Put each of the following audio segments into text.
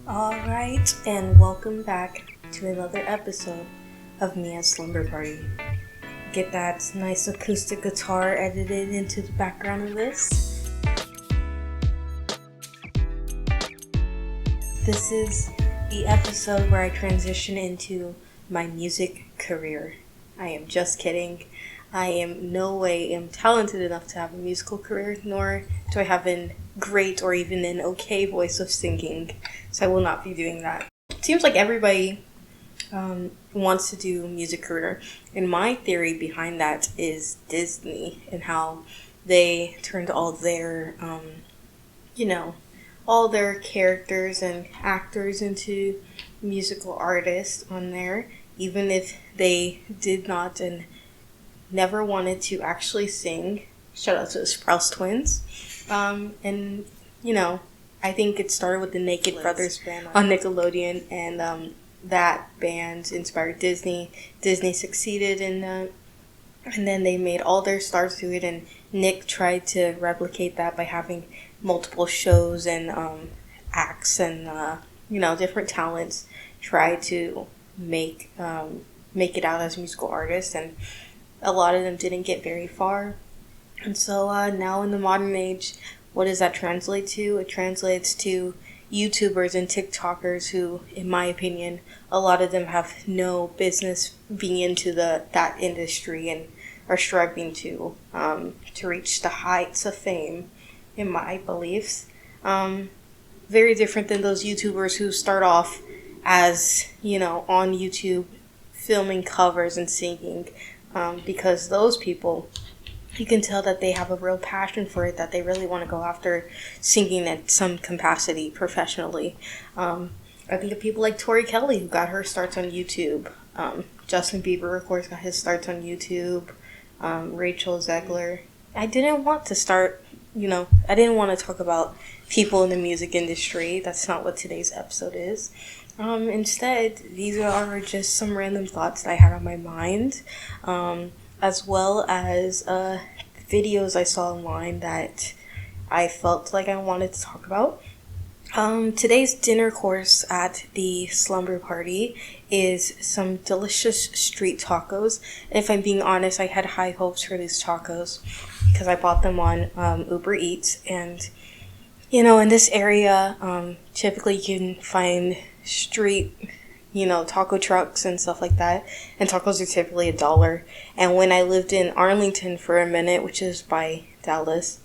Alright, and welcome back to another episode of Mia's Slumber Party. Get that nice acoustic guitar edited into the background of this. This is the episode where I transition into my music career. I am just kidding. I am no way am talented enough to have a musical career, nor do I have a great or even an okay voice of singing, so I will not be doing that. It seems like everybody wants to do a music career, and my theory behind that is Disney and how they turned all their, all their characters and actors into musical artists on there, even if they did not and never wanted to actually sing. Shout out to the Sprouse twins. I think it started with the Naked Brothers band on Nickelodeon, and that band inspired Disney. Disney succeeded in that, and then they made all their stars do it, and Nick tried to replicate that by having multiple shows and acts and different talents try to make it out as musical artists, and a lot of them didn't get very far. And so now in the modern age, what does that translate to? It translates to YouTubers and TikTokers who, in my opinion, a lot of them have no business being into that industry and are struggling to reach the heights of fame, in my beliefs. Very different than those YouTubers who start off as, on YouTube filming covers and singing, because those people, you can tell that they have a real passion for it, that they really want to go after singing at some capacity professionally. I think of people like Tori Kelly, who got her starts on YouTube. Justin Bieber, of course, got his starts on YouTube. Rachel Zegler. I didn't want to start, I didn't want to talk about people in the music industry. That's not what today's episode is. Instead, these are just some random thoughts that I had on my mind, as well as videos I saw online that I felt like I wanted to talk about. Today's dinner course at the Slumber Party is some delicious street tacos. And if I'm being honest, I had high hopes for these tacos because I bought them on Uber Eats. And, in this area, typically you can find street taco trucks and stuff like that, and tacos are typically $1. And when I lived in Arlington for a minute, which is by Dallas,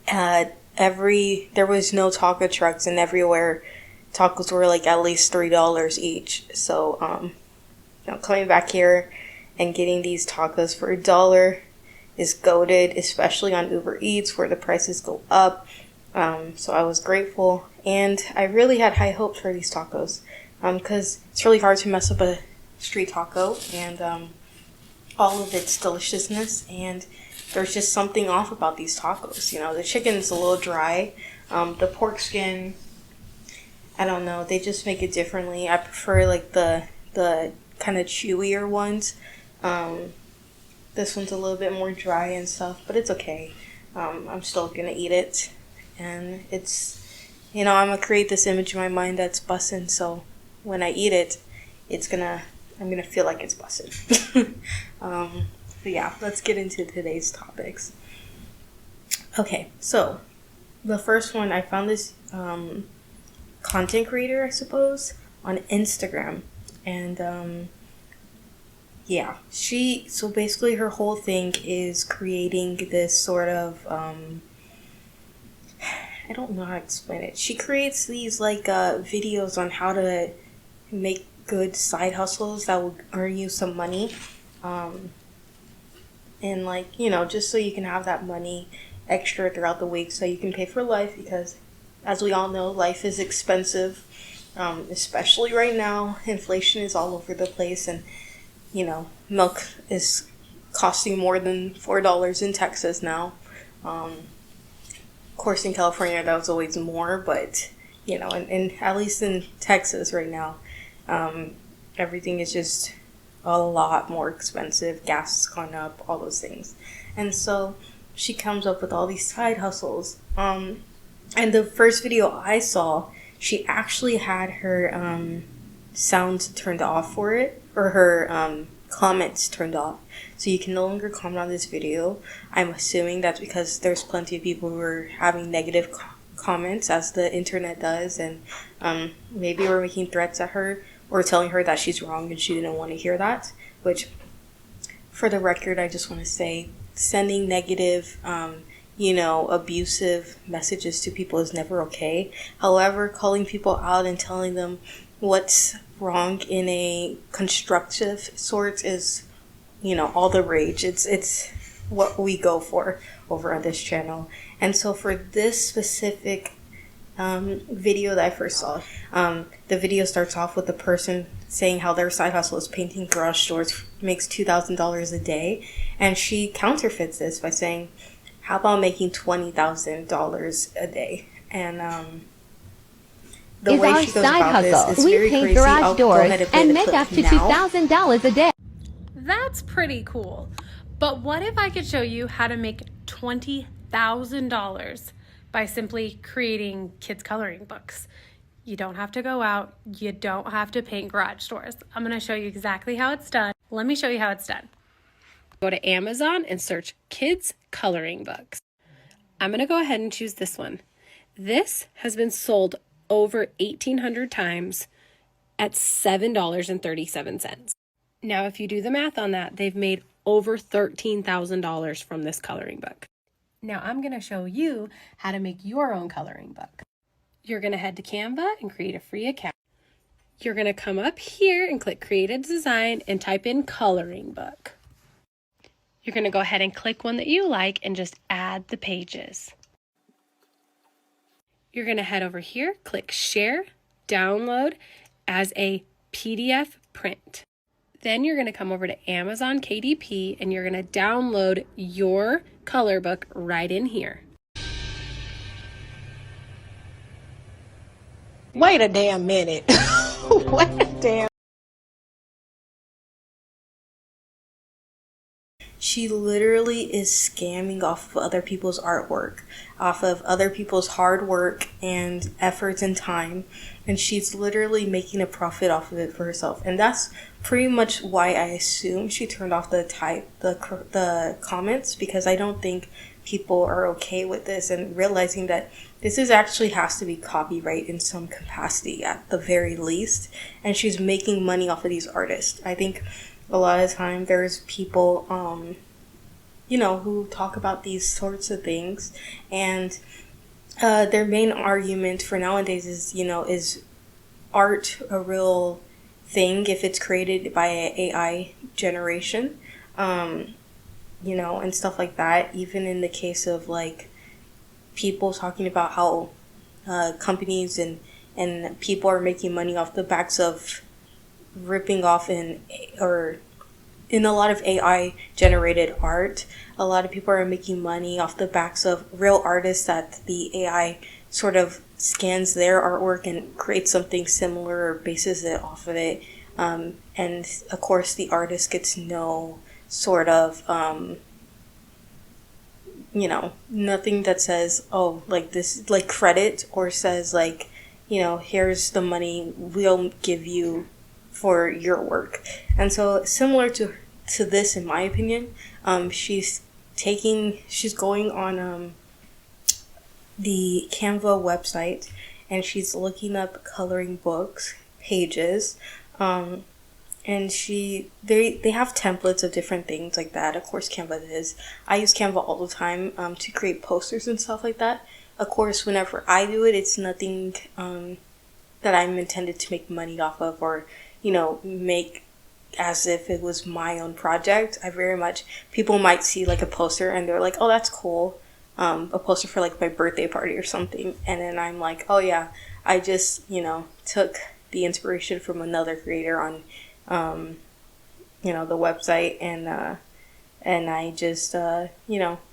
there was no taco trucks, and everywhere tacos were like at least $3 each. So coming back here and getting these tacos for $1 is goated, especially on Uber Eats where the prices go up. So I was grateful, and I really had high hopes for these tacos. Because it's really hard to mess up a street taco and all of its deliciousness, and there's just something off about these tacos. The chicken's a little dry, the pork skin, I don't know, they just make it differently. I prefer like the kind of chewier ones. This one's a little bit more dry and stuff, but it's okay. I'm still gonna eat it, and it's, I'm gonna create this image in my mind that's bussin', so when I eat it, I'm gonna feel like it's busted. But yeah, let's get into today's topics. Okay, so the first one, I found this content creator, I suppose, on Instagram, and so basically her whole thing is creating this sort of I don't know how to explain it. She creates these videos on how to make good side hustles that will earn you some money, and just so you can have that money extra throughout the week so you can pay for life, because as we all know, life is expensive, especially right now. Inflation is all over the place, and milk is costing more than $4 in Texas now. Of course in California that was always more, but and at least in Texas right now, everything is just a lot more expensive. Gas has gone up, all those things. And so she comes up with all these side hustles. And the first video I saw, she actually had her sounds turned off for it, or her comments turned off. So you can no longer comment on this video. I'm assuming that's because there's plenty of people who are having negative comments, as the internet does, and maybe we're making threats at her or telling her that she's wrong and she didn't want to hear that. Which, for the record, I just want to say, sending negative abusive messages to people is never okay. However, calling people out and telling them what's wrong in a constructive sort is, all the rage. It's what we go for over on this channel. And so for this specific video that I first saw, the video starts off with the person saying how their side hustle is painting garage doors, makes $2,000 a day, and she counterfeits this by saying, how about making $20,000 a day? And the way she goes about this is very crazy. I'll go ahead and make up to $2,000 a day. That's pretty cool. But what if I could show you how to make $20,000 by simply creating kids' coloring books? You don't have to go out. You don't have to paint garage doors. I'm going to show you exactly how it's done. Let me show you how it's done. Go to Amazon and search kids' coloring books. I'm going to go ahead and choose this one. This has been sold over 1,800 times at $7.37. Now, if you do the math on that, they've made over $13,000 from this coloring book. Now, I'm going to show you how to make your own coloring book. You're going to head to Canva and create a free account. You're going to come up here and click Create a Design and type in Coloring Book. You're going to go ahead and click one that you like and just add the pages. You're going to head over here, click Share, Download as a PDF print. Then you're going to come over to Amazon KDP and you're going to download your color book right in here. Wait a damn minute. Wait a damn. She literally is scamming off of other people's artwork, off of other people's hard work and efforts and time, and she's literally making a profit off of it for herself. And that's pretty much why I assume she turned off the comments, because I don't think people are okay with this and realizing that this is actually has to be copyright in some capacity at the very least, and she's making money off of these artists. I think a lot of the time there's people who talk about these sorts of things, and their main argument for nowadays is art a real thing if it's created by an AI generation, and stuff like that. Even in the case of like people talking about how companies and people are making money off the backs of ripping off in a lot of AI generated art. A lot of people are making money off the backs of real artists that the AI sort of scans their artwork and creates something similar or bases it off of it. And of course the artist gets no sort of nothing that says, oh, like this, like credit, or says like, here's the money we'll give you for your work. And so similar to this, in my opinion, she's going on the Canva website and she's looking up coloring books pages, and they have templates of different things like that. Of course Canva is. I use Canva all the time to create posters and stuff like that. Of course, whenever I do it, it's nothing that I'm intended to make money off of, or make as if it was my own project. People might see like a poster and they're like, oh, that's cool, a poster for like my birthday party or something, and then I'm like, oh yeah, I just took the inspiration from another creator on the website, and I just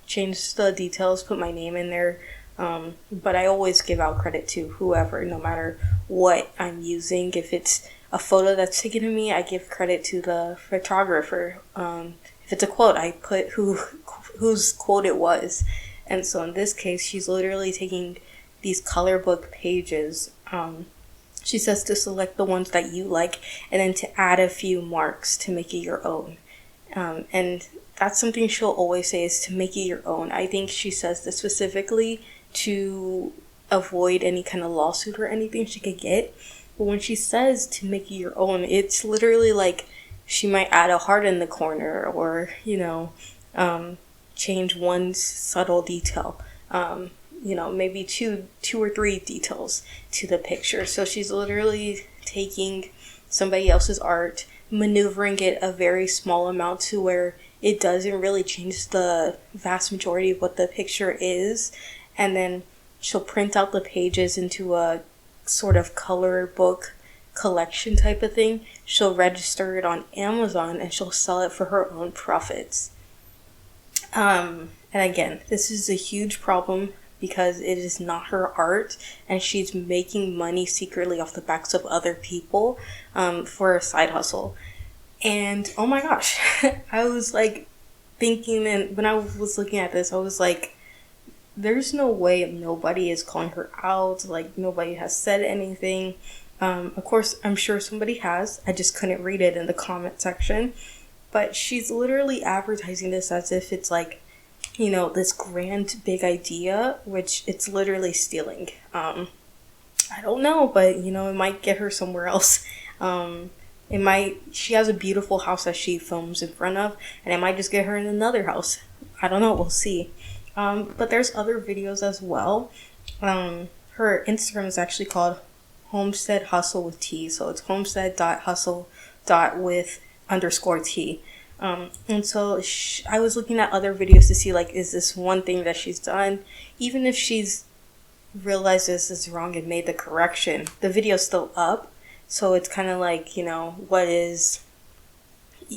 changed the details, put my name in there, but I always give out credit to whoever, no matter what I'm using. If it's a photo that's taken of me, I give credit to the photographer. If it's a quote, I put whose quote it was. And so in this case, she's literally taking these color book pages She says to select the ones that you like and then to add a few marks to make it your own. And that's something she'll always say, is to make it your own. I think she says this specifically to avoid any kind of lawsuit or anything she could get. But when she says to make it your own, it's literally like she might add a heart in the corner, or, change one subtle detail. Maybe two or three details to the picture. So she's literally taking somebody else's art, maneuvering it a very small amount to where it doesn't really change the vast majority of what the picture is. And then she'll print out the pages into a sort of color book collection type of thing. She'll register it on Amazon and she'll sell it for her own profits. And again, this is a huge problem because it is not her art and she's making money secretly off the backs of other people for a side hustle. And oh my gosh, I was like thinking, and when I was looking at this, I was like, there's no way nobody is calling her out, like nobody has said anything. Of course, I'm sure somebody has, I just couldn't read it in the comment section. But she's literally advertising this as if it's like, this grand big idea, which it's literally stealing. I don't know, but it might get her somewhere else. She has a beautiful house that she films in front of, and it might just get her in another house. I don't know, we'll see. But there's other videos as well. Her Instagram is actually called Homestead Hustle with T. So it's homestead.hustle.with_T. And so I was looking at other videos to see, like, is this one thing that she's done? Even if she's realized this is wrong and made the correction, the video's still up. So it's kind of like,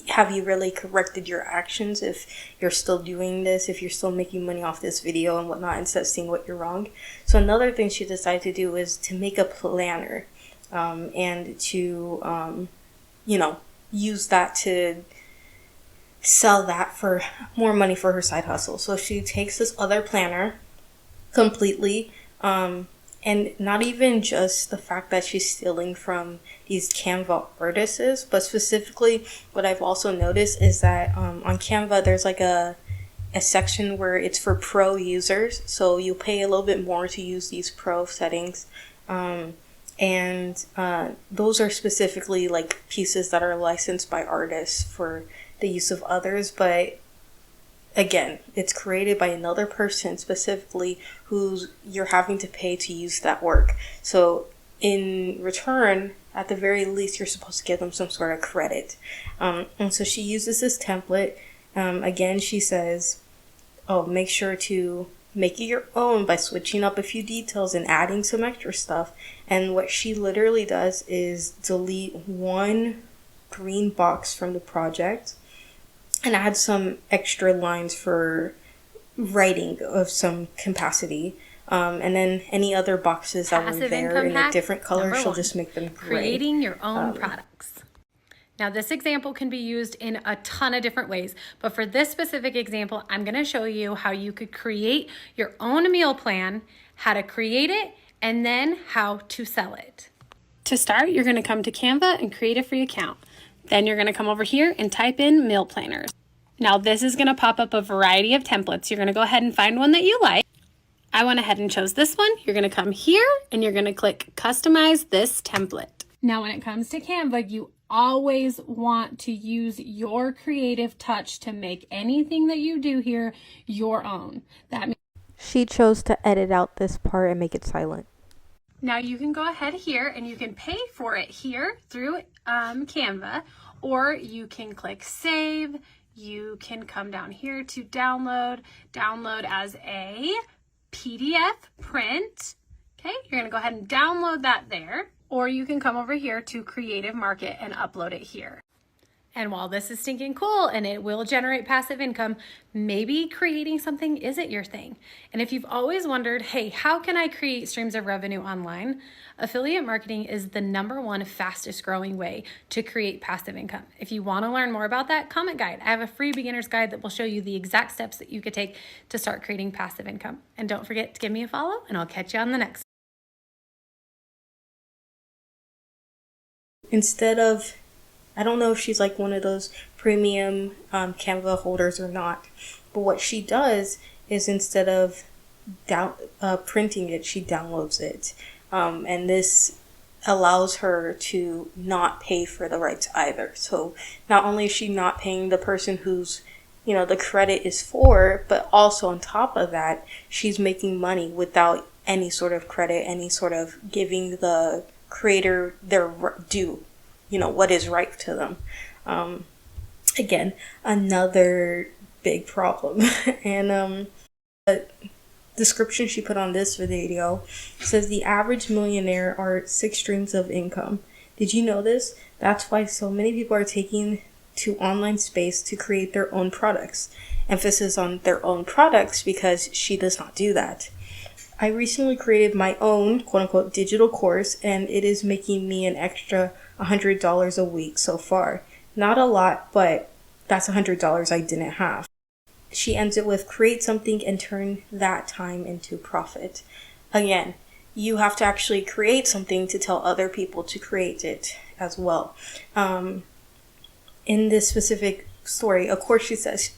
have you really corrected your actions if you're still doing this, if you're still making money off this video and whatnot, instead of seeing what you're wrong? So another thing she decided to do is to make a planner, and to, use that to sell that for more money for her side hustle. So she takes this other planner completely, and not even just the fact that she's stealing from these Canva artists, but specifically what I've also noticed is that on Canva there's like a section where it's for pro users, so you pay a little bit more to use these pro settings, and those are specifically like pieces that are licensed by artists for the use of others, but again, it's created by another person specifically who's you're having to pay to use that work. So in return, at the very least, you're supposed to give them some sort of credit. And so she uses this template. Again, she says, make sure to make it your own by switching up a few details and adding some extra stuff. And what she literally does is delete one green box from the project and add some extra lines for writing of some capacity. And then any other boxes that were there in a different color, she'll just make them gray. Creating your own products. Now, this example can be used in a ton of different ways, but for this specific example, I'm going to show you how you could create your own meal plan, how to create it, and then how to sell it. To start, you're going to come to Canva and create a free account. Then you're going to come over here and type in meal planners. Now, this is going to pop up a variety of templates. You're going to go ahead and find one that you like. I went ahead and chose this one. You're going to come here and you're going to click customize this template. Now, when it comes to Canva, you always want to use your creative touch to make anything that you do here your own. That means she chose to edit out this part and make it silent. now you can go ahead here and you can pay for it here through Canva, or you can click save. You can come down here to download as a PDF print. Okay, you're gonna go ahead and download that there, or you can come over here to Creative Market and upload it here. And while this is stinking cool and it will generate passive income, maybe creating something isn't your thing. And if you've always wondered, hey, how can I create streams of revenue online? Affiliate marketing is the #1 fastest growing way to create passive income. If you want to learn more about that, comment guide. I have a free beginner's guide that will show you the exact steps that you could take to start creating passive income. And don't forget to give me a follow, and I'll catch you on the next one. instead of, I don't know if she's like one of those premium Canva holders or not, but what she does is instead of printing it, she downloads it. And this allows her to not pay for the rights either. So not only is she not paying the person who's, the credit is for, but also on top of that, she's making money without any sort of credit, any sort of giving the creator their due, what is right to them. Again, another big problem. And the description she put on this video says the average millionaire are 6 streams of income. Did you know this? That's why so many people are taking to online space to create their own products. Emphasis on their own products because she does not do that. I recently created my own quote-unquote digital course, and it is making me an extra $100 a week so far. Not a lot, but that's $100 I didn't have. She ends it with create something and turn that time into profit. Again, you have to actually create something to tell other people to create it as well. In this specific story, of course, she says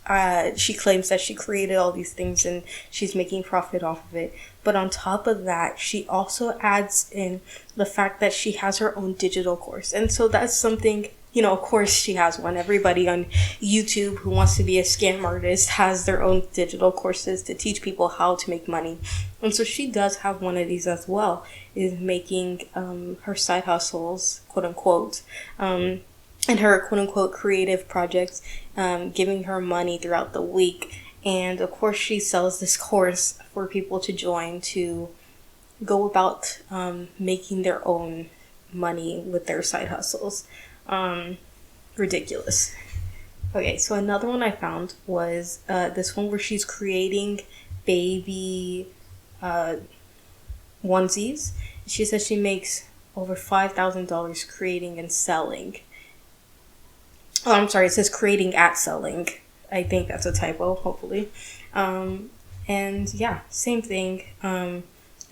she claims that she created all these things and she's making profit off of it. But on top of that, she also adds in the fact that she has her own digital course. And so that's something, of course she has one. Everybody on YouTube who wants to be a scam artist has their own digital courses to teach people how to make money. And so she does have one of these as well, is making her side hustles, quote unquote, and her quote-unquote creative projects, giving her money throughout the week. And of course she sells this course for people to join to go about making their own money with their side hustles. Ridiculous. Okay, so another one I found was this one where she's creating baby onesies. She says she makes over $5,000 creating and selling. Oh, I'm sorry, it says creating at selling. I think that's a typo, hopefully. And yeah, same thing. I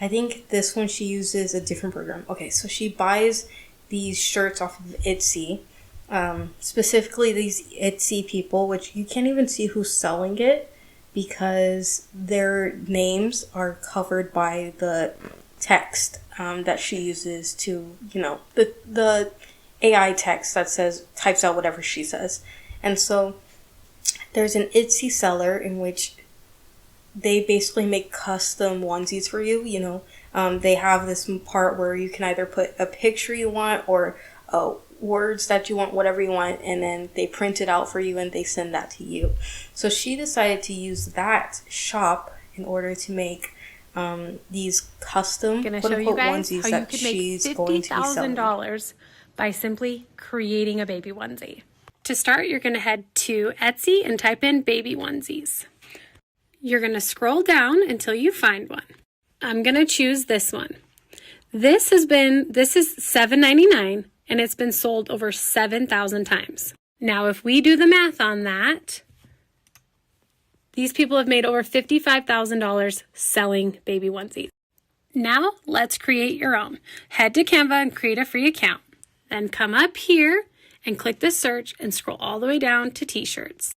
think this one she uses a different program. Okay, so she buys these shirts off of Etsy. Specifically these Etsy people, which you can't even see who's selling it because their names are covered by the text that she uses to, the AI text that types out whatever she says. And so there's an Etsy seller in which they basically make custom onesies for you. They have this part where you can either put a picture you want or words that you want, whatever you want, and then they print it out for you and they send that to you. So she decided to use that shop in order to make these custom quote-unquote onesies that she's going to be selling. $50,000 by simply creating a baby onesie. To start, you're going to head to Etsy and type in baby onesies. You're going to scroll down until you find one. I'm going to choose this one. This is $7.99 and it's been sold over 7,000 times. Now, if we do the math on that, these people have made over $55,000 selling baby onesies. Now, let's create your own. Head to Canva and create a free account. Then come up here and click the search and scroll all the way down to t-shirts.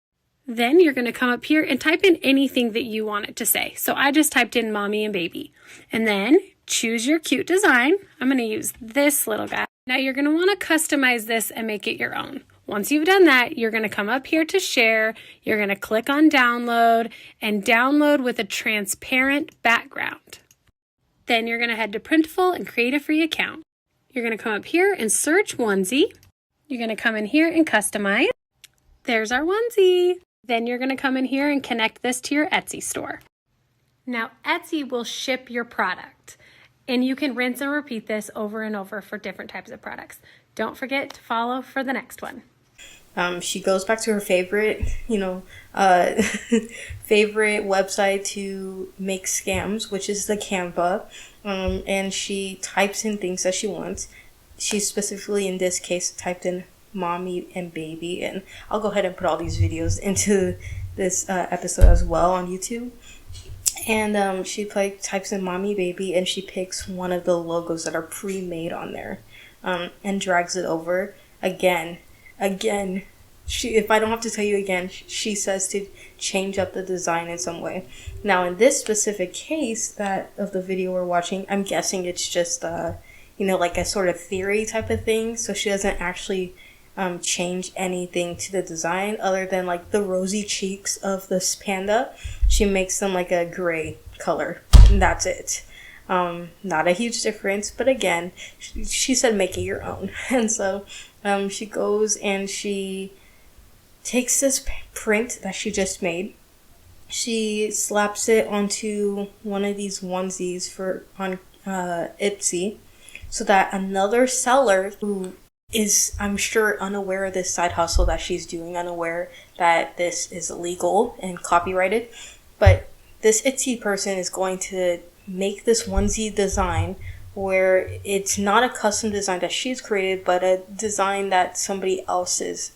Then you're going to come up here and type in anything that you want it to say. So I just typed in mommy and baby. And then choose your cute design. I'm going to use this little guy. Now you're going to want to customize this and make it your own. Once you've done that, you're going to come up here to share. You're going to click on download and download with a transparent background. Then you're going to head to Printful and create a free account. You're going to come up here and search onesie. You're going to come in here and customize. There's our onesie. Then you're going to come in here and connect this to your Etsy store. Now Etsy will ship your product and you can rinse and repeat this over and over for different types of products. Don't forget to follow for the next one. She goes back to her favorite, favorite website to make scams, which is the Canva. And she types in things that she wants. She specifically, in this case, typed in mommy and baby. And I'll go ahead and put all these videos into this episode as well on YouTube. And she types in mommy, baby, and she picks one of the logos that are pre-made on there. and drags it over again. If I don't have to tell you again, she says to change up the design in some way. Now, in this specific case that of the video we're watching, I'm guessing it's just like a sort of theory type of thing. So she doesn't actually change anything to the design other than like the rosy cheeks of this panda. She makes them like a gray color, and that's it. Not a huge difference, but again, she said make it your own. And so she goes and she takes this print that she just made. She slaps it onto one of these onesies on Etsy, so that another seller who is, I'm sure, unaware of this side hustle that she's doing, unaware that this is illegal and copyrighted, but this Etsy person is going to make this onesie design where it's not a custom design that she's created, but a design that somebody else's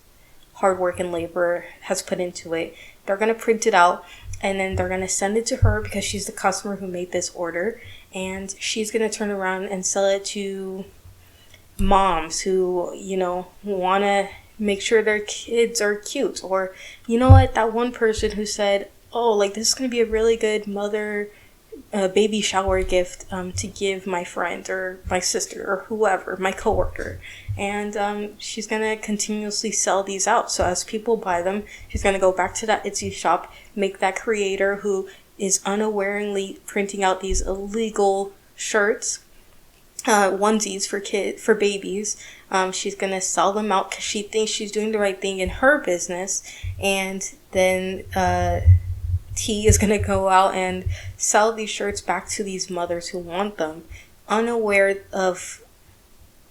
hard work and labor has put into it. They're going to print it out, and then they're going to send it to her because she's the customer who made this order, and she's going to turn around and sell it to moms who, want to make sure their kids are cute. Or, that one person who said, oh, like, this is going to be a really good mother baby shower gift to give my friend or my sister or whoever, my coworker. And she's going to continuously sell these out. So as people buy them, she's going to go back to that Etsy shop, make that creator who is unawarely printing out these illegal shirts, onesies for babies. She's going to sell them out because she thinks she's doing the right thing in her business. And then T is going to go out and sell these shirts back to these mothers who want them, unaware of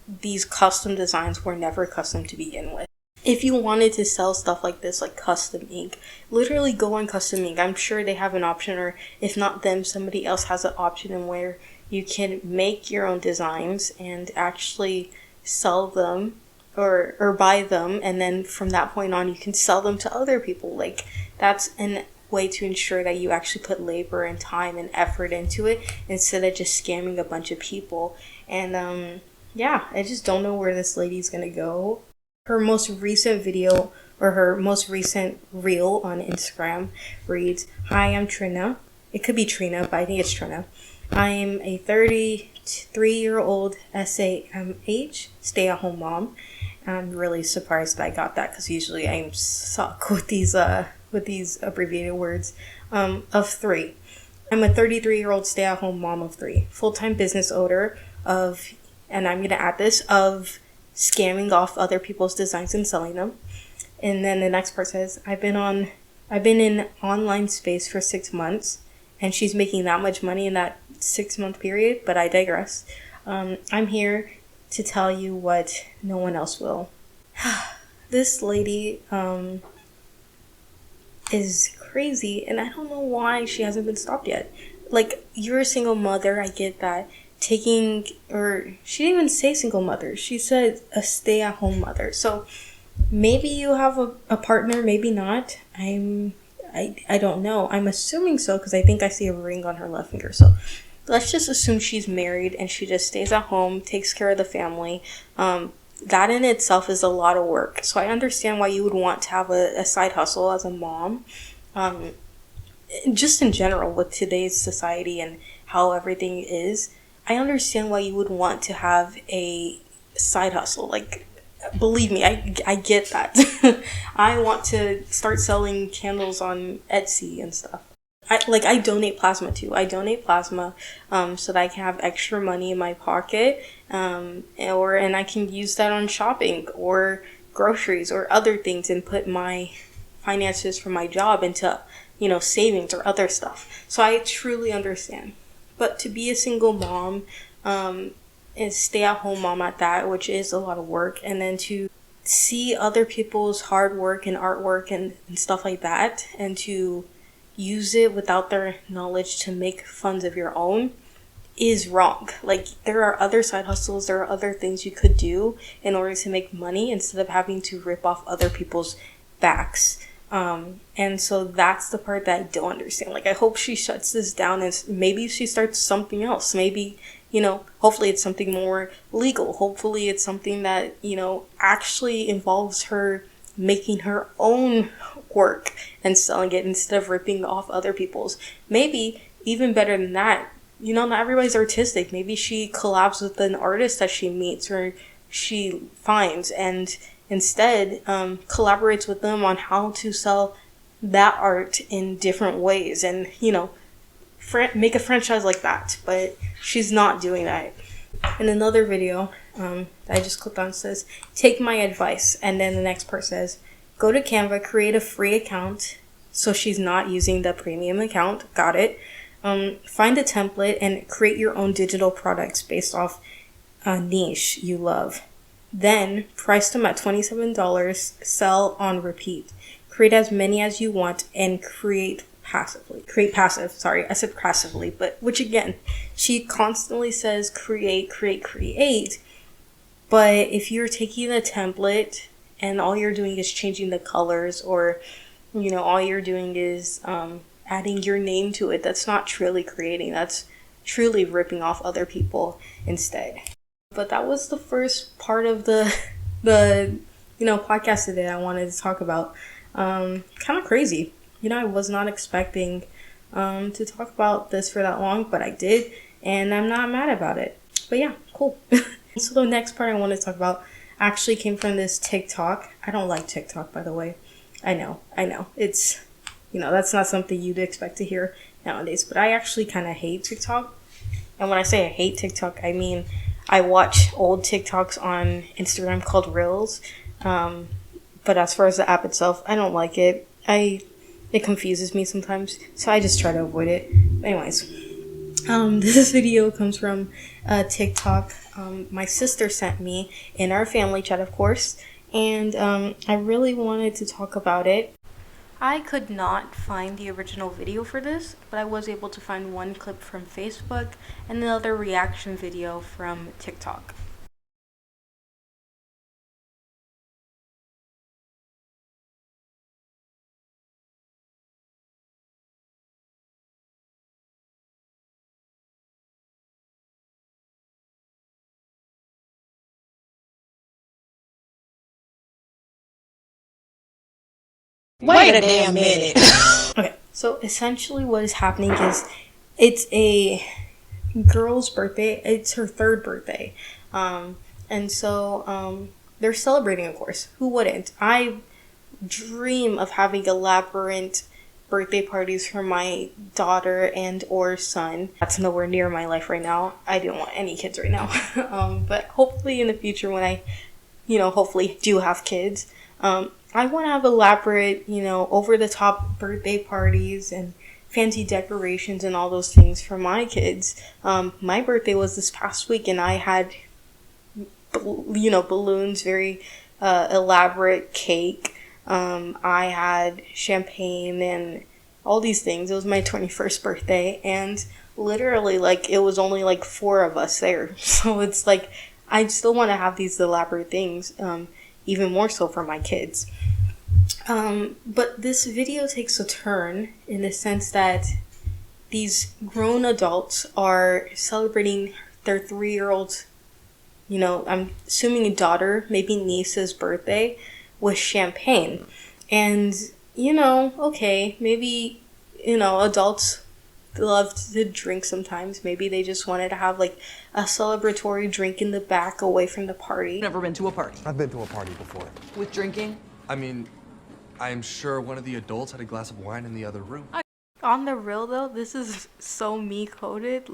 these custom designs were never custom to begin with. If you wanted to sell stuff like this, like custom ink, literally go on custom ink. I'm sure they have an option, or if not them, somebody else has an option in where you can make your own designs and actually sell them or buy them, and then from that point on you can sell them to other people. Like, that's an way to ensure that you actually put labor and time and effort into it instead of just scamming a bunch of people. And I just don't know where this lady's gonna go. Her most recent video, or her most recent reel on Instagram, reads, "Hi, I'm Trina." It could be Trina, but I think it's Trina. "I'm a 33-year-old SAMH, stay-at-home mom." I'm really surprised that I got that, because usually I suck with these abbreviated words. Of 3. I'm a 33-year-old stay-at-home mom of 3. Full-time business owner of, and I'm going to add this, of scamming off other people's designs and selling them. And then the next part says, I've been in online space for 6 months, and she's making that much money in that 6-month period, but I digress. I'm here to tell you what no one else will. This lady is crazy, and I don't know why she hasn't been stopped yet. Like, you're a single mother, I get that. She didn't even say single mother, she said a stay-at-home mother. So maybe you have a partner, maybe not. I don't know. I'm assuming so, because I think I see a ring on her left finger. So let's just assume she's married and she just stays at home, takes care of the family. That in itself is a lot of work. So I understand why you would want to have a side hustle as a mom. Just in general, with today's society and how everything is, I understand why you would want to have a side hustle. Like, believe me, I get that. I want to start selling candles on Etsy and stuff. I donate plasma too. I donate plasma so that I can have extra money in my pocket, and I can use that on shopping or groceries or other things, and put my finances from my job into savings or other stuff. So I truly understand. But to be a single mom, and stay-at-home mom at that, which is a lot of work, and then to see other people's hard work and artwork and stuff like that, and to use it without their knowledge to make funds of your own, is wrong. Like, there are other side hustles, there are other things you could do in order to make money instead of having to rip off other people's backs. And so that's the part that I don't understand. Like, I hope she shuts this down and maybe she starts something else. Maybe, hopefully it's something more legal. Hopefully it's something that, actually involves her making her own work and selling it instead of ripping off other people's. Maybe even better than that, not everybody's artistic. Maybe she collabs with an artist that she meets or she finds and instead collaborates with them on how to sell that art in different ways and, make a franchise like that. But she's not doing that. In another video that I just clicked on says, take my advice. And then the next part says, go to Canva, create a free account. So she's not using the premium account. Got it. Find a template and create your own digital products based off a niche you love. Then price them at $27, sell on repeat. Create as many as you want and create passive. Sorry, I said passively, but which again, she constantly says create. But if you're taking a template and all you're doing is changing the colors or, all you're doing is adding your name to it, that's not truly creating. That's truly ripping off other people instead. But that was the first part of the podcast today I wanted to talk about. Kind of crazy. I was not expecting to talk about this for that long, but I did, and I'm not mad about it. But yeah, cool. So the next part I want to talk about actually came from this TikTok. I don't like TikTok, by the way. I know. It's, that's not something you'd expect to hear nowadays, but I actually kind of hate TikTok. And when I say I hate TikTok, I mean I watch old TikToks on Instagram called Reels. But as far as the app itself, I don't like it. It confuses me sometimes, so I just try to avoid it. Anyways, this video comes from TikTok. My sister sent me in our family chat, of course, and I really wanted to talk about it. I could not find the original video for this, but I was able to find one clip from Facebook and another reaction video from TikTok. Wait a damn minute. Okay, so essentially what is happening is it's a girl's birthday. It's her third birthday. And so they're celebrating, of course. Who wouldn't? I dream of having elaborate birthday parties for my daughter and or son. That's nowhere near my life right now. I don't want any kids right now. But hopefully in the future when I, hopefully do have kids, I want to have elaborate, over-the-top birthday parties and fancy decorations and all those things for my kids. My birthday was this past week and I had, balloons, very elaborate cake. I had champagne and all these things. It was my 21st birthday and literally, it was only 4 of us there. So it's I still want to have these elaborate things, even more so for my kids. But this video takes a turn in the sense that these grown adults are celebrating their 3-year-old, I'm assuming a daughter, maybe niece's birthday with champagne. And, okay, maybe, adults love to drink sometimes. Maybe they just wanted to have a celebratory drink in the back away from the party. Never been to a party. I've been to a party before. With drinking? I mean, I'm sure one of the adults had a glass of wine in the other room. On the real though, this is so me coded,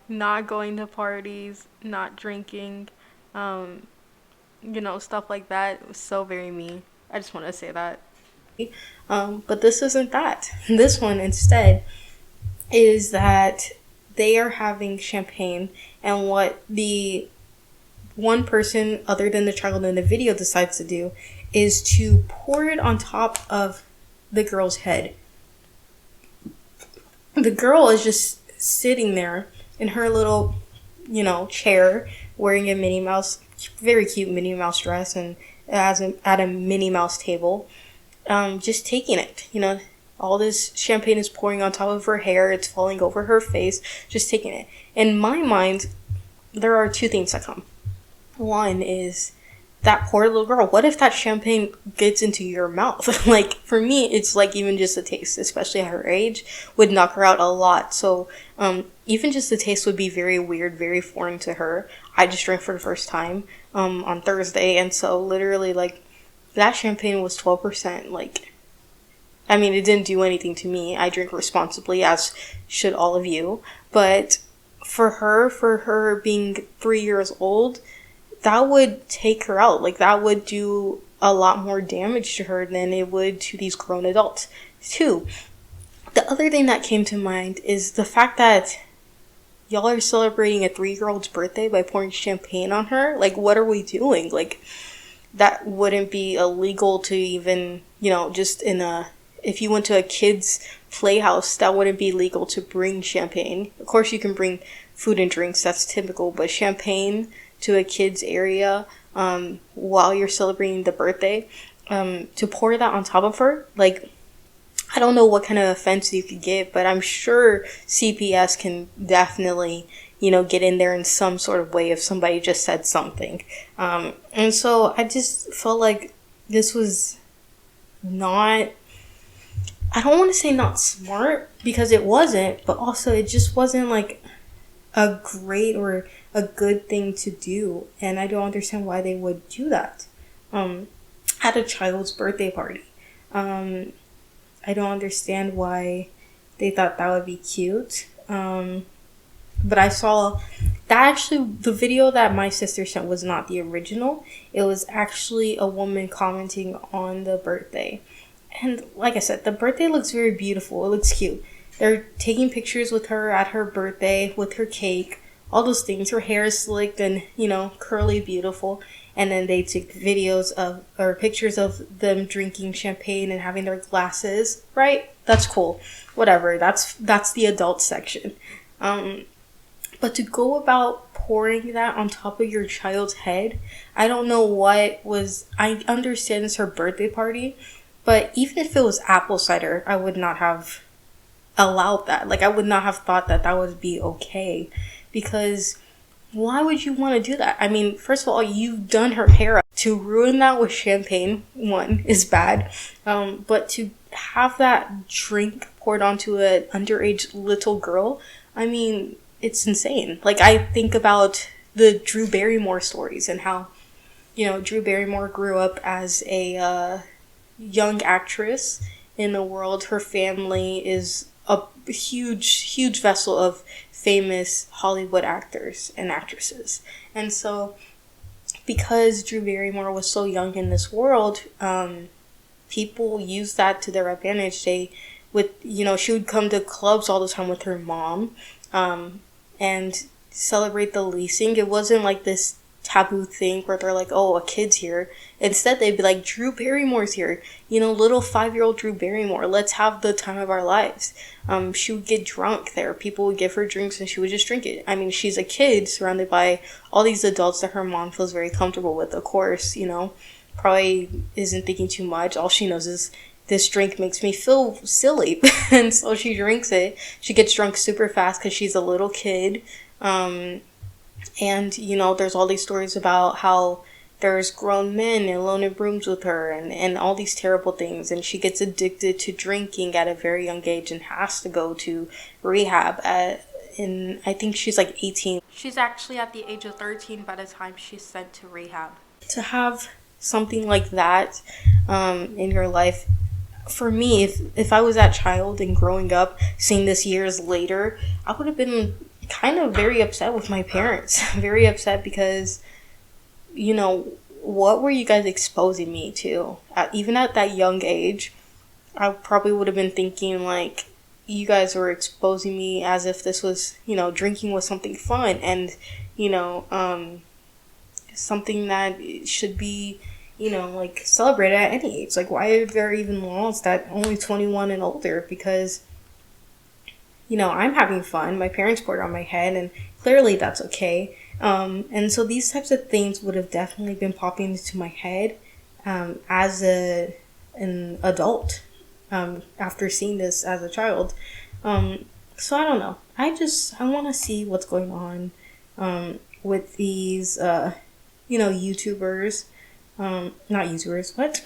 not going to parties, not drinking, stuff like that. It was so very me. I just want to say that. But this isn't that. This one instead is that they are having champagne, and what the one person other than the child in the video decides to do is to pour it on top of the girl's head. The girl is just sitting there in her little, chair, wearing a Minnie Mouse, very cute Minnie Mouse dress, and at a Minnie Mouse table, just taking it. All this champagne is pouring on top of her hair. It's falling over her face, just taking it. in my mind, there are two things that come. One is that poor little girl. What if that champagne gets into your mouth? Like, for me, it's like even just the taste, especially at her age, would knock her out a lot. So, even just the taste would be very weird, very foreign to her. I just drank for the first time, on Thursday. And so literally, like, that champagne was 12%. Like, I mean, it didn't do anything to me. I drink responsibly, as should all of you. But for her being 3 years old, that would take her out. Like, that would do a lot more damage to her than it would to these grown adults. Two, the other thing that came to mind is the fact that y'all are celebrating a 3-year-old's birthday by pouring champagne on her. Like, what are we doing? Like, that wouldn't be illegal to even, just if you went to a kid's playhouse, that wouldn't be legal to bring champagne. Of course, you can bring food and drinks, that's typical, but champagne to a kid's area while you're celebrating the birthday, to pour that on top of her, like, I don't know what kind of offense you could get, but I'm sure CPS can definitely, get in there in some sort of way if somebody just said something. And so I just felt like this was not, I don't want to say not smart, because it wasn't, but also it just wasn't like a great or a good thing to do, and I don't understand why they would do that at a child's birthday party. I don't understand why they thought that would be cute. But I saw that actually the video that my sister sent was not the original. It was actually a woman commenting on the birthday. And like I said, the birthday looks very beautiful. It looks cute. They're taking pictures with her at her birthday with her cake, all those things. Her hair is slicked and, curly, beautiful. And then they took videos or pictures of them drinking champagne and having their glasses, right? That's cool. Whatever. That's the adult section. But to go about pouring that on top of your child's head, I don't know I understand it's her birthday party, but even if it was apple cider, I would not have allowed that. Like, I would not have thought that would be okay, because why would you want to do that? I mean, first of all, you've done her hair up. To ruin that with champagne, one, is bad. But to have that drink poured onto an underage little girl, I mean, it's insane. Like, I think about the Drew Barrymore stories and how, Drew Barrymore grew up as a young actress in the world. Her family is a huge vessel of famous Hollywood actors and actresses. And so, because Drew Barrymore was so young in this world, people use that to their advantage. She would come to clubs all the time with her mom, and celebrate the leasing. It wasn't like this taboo thing where they're like, oh, a kid's here. Instead, they'd be like, Drew Barrymore's here. Little 5-year-old Drew Barrymore. Let's have the time of our lives. She would get drunk there. People would give her drinks and she would just drink it. I mean, she's a kid surrounded by all these adults that her mom feels very comfortable with. Of course, probably isn't thinking too much. All she knows is this drink makes me feel silly. And so she drinks it. She gets drunk super fast because she's a little kid. And, there's all these stories about how there's grown men alone in rooms with her and all these terrible things. And she gets addicted to drinking at a very young age and has to go to rehab I think she's like 18. She's actually at the age of 13 by the time she's sent to rehab. To have something like that in your life, for me, if I was that child and growing up, seeing this years later, I would have been kind of very upset with my parents. Very upset because, what were you guys exposing me to? Even at that young age, I probably would have been thinking, like, you guys were exposing me as if this was, drinking was something fun and, something that should be, like, celebrated at any age. Like, why are there even laws that only 21 and older? Because, I'm having fun. My parents poured on my head, and clearly that's okay. And so these types of things would have definitely been popping into my head as an adult after seeing this as a child. So I don't know. I want to see what's going on with these, YouTubers. Not YouTubers, what?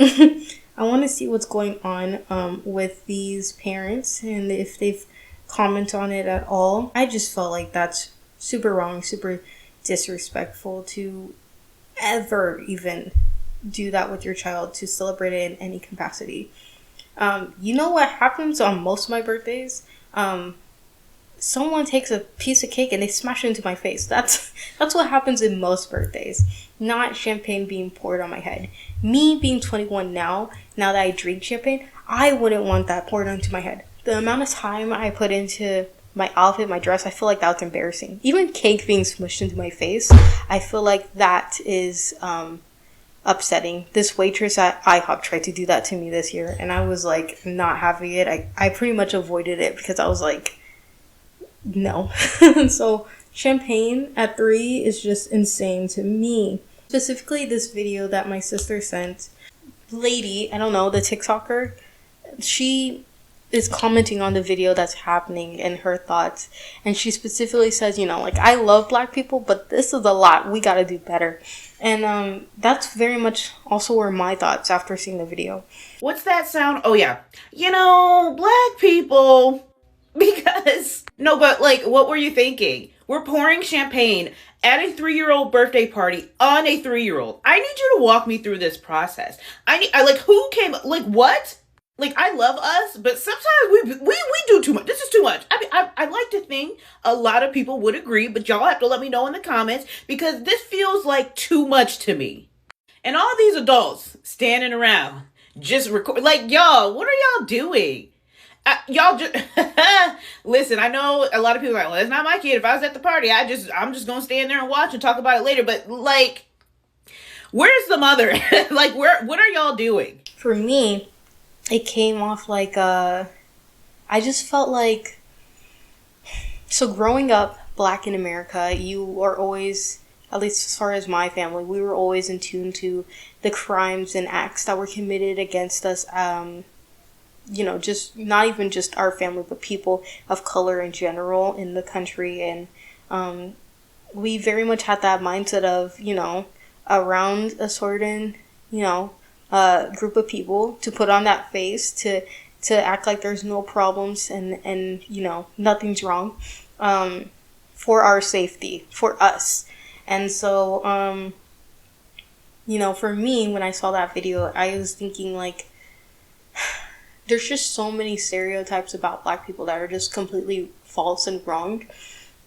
I want to see what's going on with these parents and if they've commented on it at all. I just felt like that's super wrong, super disrespectful to ever even do that with your child, to celebrate it in any capacity. You know what happens on most of my birthdays? Someone takes a piece of cake and they smash it into my face. That's what happens in most birthdays. Not champagne being poured on my head. Me being 21 now that I drink champagne, I wouldn't want that poured onto my head. The amount of time I put into my outfit, my dress, I feel like that's embarrassing. Even cake being smushed into my face, I feel like that is upsetting. This waitress at IHOP tried to do that to me this year, and I was like not having it. I pretty much avoided it because I was like, no. So champagne at 3 is just insane to me. Specifically this video that my sister sent, lady, I don't know, the TikToker, she is commenting on the video that's happening and her thoughts, and she specifically says, I love Black people, but this is a lot, we gotta do better. And that's very much also were my thoughts after seeing the video. What's that sound? Oh yeah, Black people. Because, no, but like, what were you thinking? We're pouring champagne at a 3-year-old birthday party on a 3-year-old. I need you to walk me through this process. Who came, like, what? Like, I love us, but sometimes we do too much. This is too much. I mean, I like to think a lot of people would agree, but y'all have to let me know in the comments, because this feels like too much to me. And all these adults standing around just record, like, y'all, what are y'all doing? Y'all just listen. I know a lot of people are like, well, it's not my kid. If I was at the party, I'm just gonna stand there and watch and talk about it later. But like, where's the mother? Like, what are y'all doing? For me, it came off like I just felt like, so growing up Black in America, you are always, at least as far as my family, we were always in tune to the crimes and acts that were committed against us. Just not even just our family, but people of color in general in the country. And we very much had that mindset of, around a certain, group of people, to put on that face, to act like there's no problems and nothing's wrong, for our safety, for us. And so, for me, when I saw that video, I was thinking like, there's just so many stereotypes about Black people that are just completely false and wrong.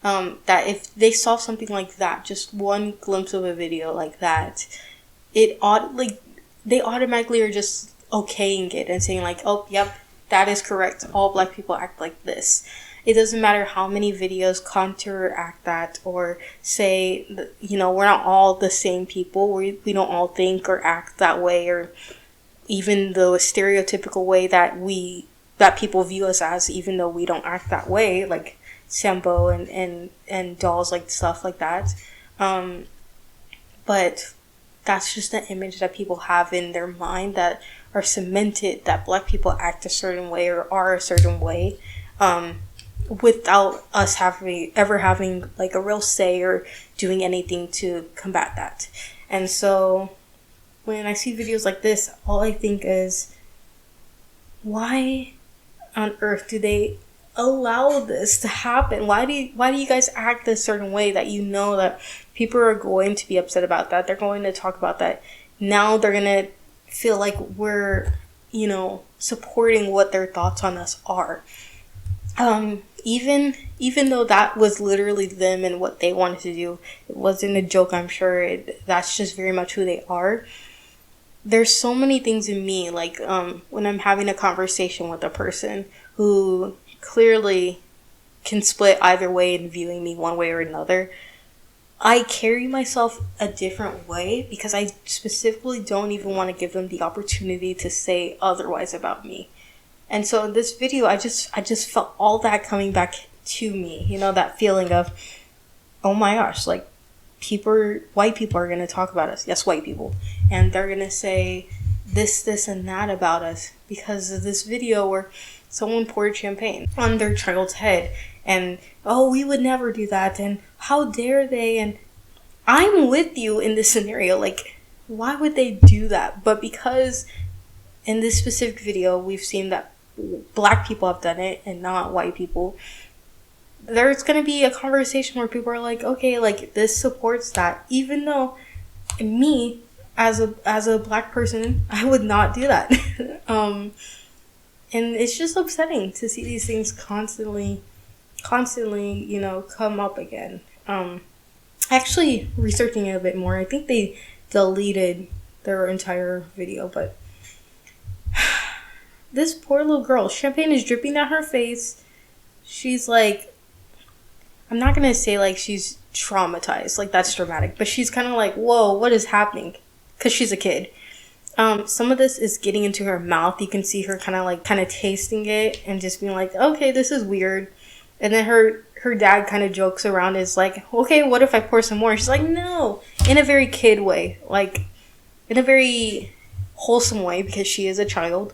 That if they saw something like that, just one glimpse of a video like that, they automatically are just okaying it and saying like, oh, yep, that is correct. All Black people act like this. It doesn't matter how many videos counteract that or say, we're not all the same people. We don't all think or act that way, or even the stereotypical way that people view us as, even though we don't act that way, like Sambo and dolls, like stuff like that. But that's just the image that people have in their mind that are cemented, that Black people act a certain way or are a certain way, without us ever having like a real say or doing anything to combat that. And so when I see videos like this, all I think is, why on earth do they allow this to happen? Why do you guys act a certain way that that people are going to be upset about, that they're going to talk about, that now they're going to feel like we're, supporting what their thoughts on us are. Even though that was literally them and what they wanted to do, it wasn't a joke, I'm sure. That's just very much who they are. There's so many things in me, like when I'm having a conversation with a person who clearly can split either way in viewing me one way or another, I carry myself a different way because I specifically don't even want to give them the opportunity to say otherwise about me. And so in this video, I just felt all that coming back to me, that feeling of, oh my gosh, like, white people are going to talk about us. Yes, white people. And they're going to say this, and that about us because of this video where someone poured champagne on their child's head. and oh, we would never do that, and how dare they, and I'm with you in this scenario. Like, why would they do that? But because in this specific video, we've seen that black people have done it and not white people, there's going to be a conversation where people are like, okay, like, this supports that, even though me, as a black person, I would not do that. And it's just upsetting to see these things constantly, you know, come up again. Actually, researching it a bit more, I think they deleted their entire video, but this poor little girl, champagne is dripping down her face. She's like, I'm not gonna say like she's traumatized, like that's dramatic, but she's kind of like, whoa, what is happening? Because she's a kid. Some of this is getting into her mouth. You can see her kind of tasting it and just being like, okay, this is weird. And then her dad kind of jokes around, is like, okay, what if I pour some more? She's like, no, in a very kid way, like in a very wholesome way, because she is a child.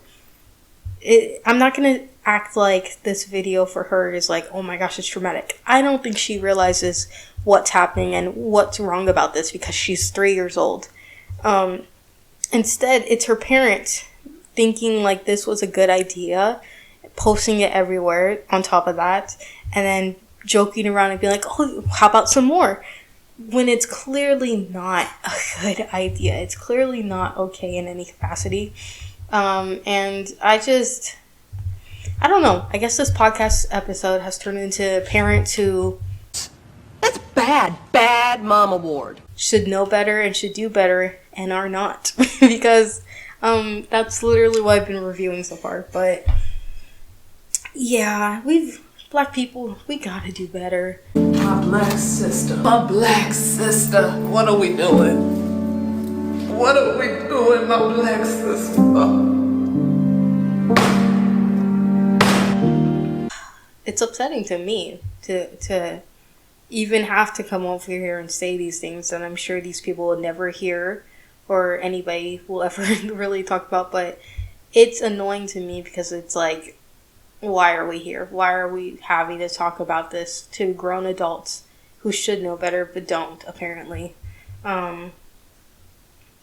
I'm not gonna act like this video for her is like, oh my gosh, it's traumatic. I don't think she realizes what's happening and what's wrong about this because she's 3 years old. Instead, it's her parents thinking like this was a good idea, posting it everywhere on top of that, and then joking around and being like, oh, how about some more? When it's clearly not a good idea. It's clearly not okay in any capacity. And I don't know. I guess this podcast episode has turned into parents who... That's bad mom award. ...should know better and should do better and are not. Because that's literally what I've been reviewing so far. But yeah, black people, we gotta do better. My black sister, what are we doing? What are we doing, my black sister? It's upsetting to me to even have to come over here and say these things that I'm sure these people will never hear or anybody will ever really talk about, but it's annoying to me because it's like, why are we here? Why are we having to talk about this to grown adults who should know better but don't, apparently?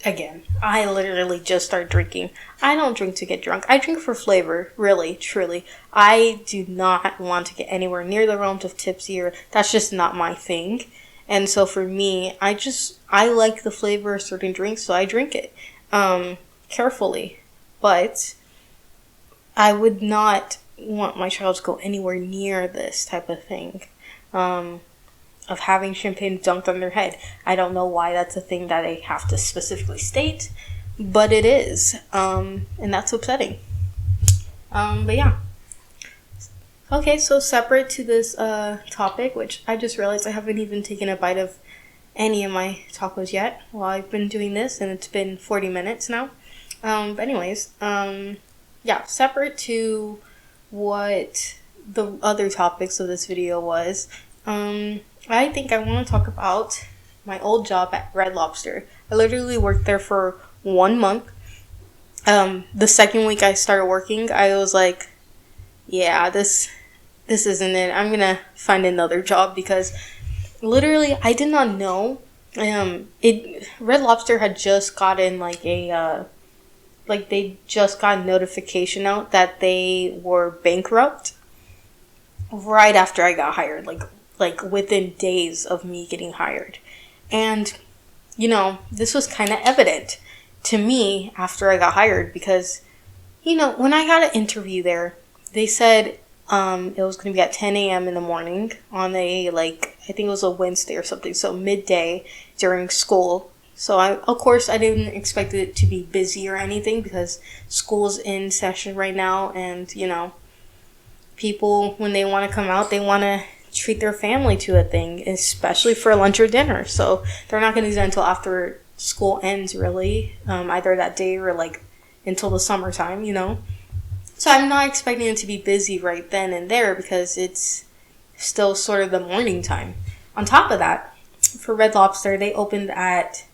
Again, I literally just started drinking. I don't drink to get drunk. I drink for flavor, really, truly. I do not want to get anywhere near the realms of tipsy, or that's just not my thing. And so for me, I like the flavor of certain drinks, so I drink it carefully. But I would not want my child to go anywhere near this type of thing. Of having champagne dunked on their head. I don't know why that's a thing that I have to specifically state, but it is. And that's upsetting. But yeah. Okay, so separate to this topic, which I just realized I haven't even taken a bite of any of my tacos yet while I've been doing this, and it's been 40 minutes now. But anyways, yeah, separate to what the other topics of this video was, I think I want to talk about my old job at Red Lobster. I literally worked there for 1 month. The second week I started working, I was like, yeah, this isn't it. I'm gonna find another job, because literally I did not know. Red Lobster had just gotten they just got a notification out that they were bankrupt right after I got hired, like within days of me getting hired. And, you know, this was kind of evident to me after I got hired, because, you know, when I got an interview there, they said it was going to be at 10 a.m. in the morning on I think it was a Wednesday or something, so midday during school. So of course I didn't expect it to be busy or anything, because school's in session right now, and, you know, people, when they want to come out, they want to treat their family to a thing, especially for lunch or dinner. So they're not going to do that until after school ends, really, either that day or until the summertime, you know. So I'm not expecting it to be busy right then and there, because it's still sort of the morning time. On top of that, for Red Lobster, they opened at,